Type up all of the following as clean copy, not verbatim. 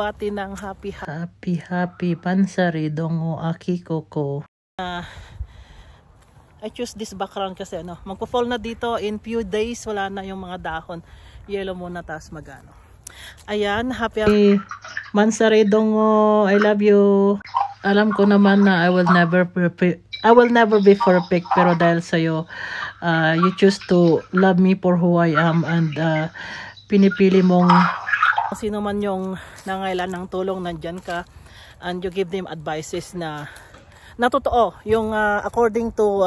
nagbabati ng happy pansari dongo akiko ko. I choose this background kasi magpo-fall na dito in few days, wala na yung mga dahon. Yellow muna, tas magano. Ayan, happy Mansari dongo, I love you. Alam ko naman na I will never be perfect, pero dahil sa'yo, you choose to love me for who I am, and pinipili mong sino man yung nangailan ng tulong, nandyan ka, and you give them advices na totoo, yung according to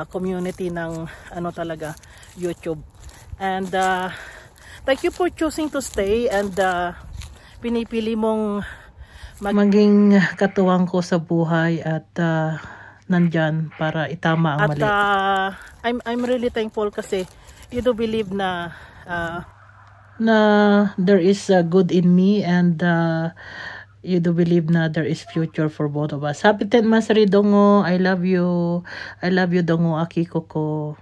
community ng talaga YouTube. And thank you for choosing to stay, and pinipili mong maging katuwang ko sa buhay, at nandyan para itama ang mali. At I'm really thankful kasi you do believe na there is good in me, and you do believe na there is future for both of us. Happy 10th Mansari dongo, I love you dongo akiko ko.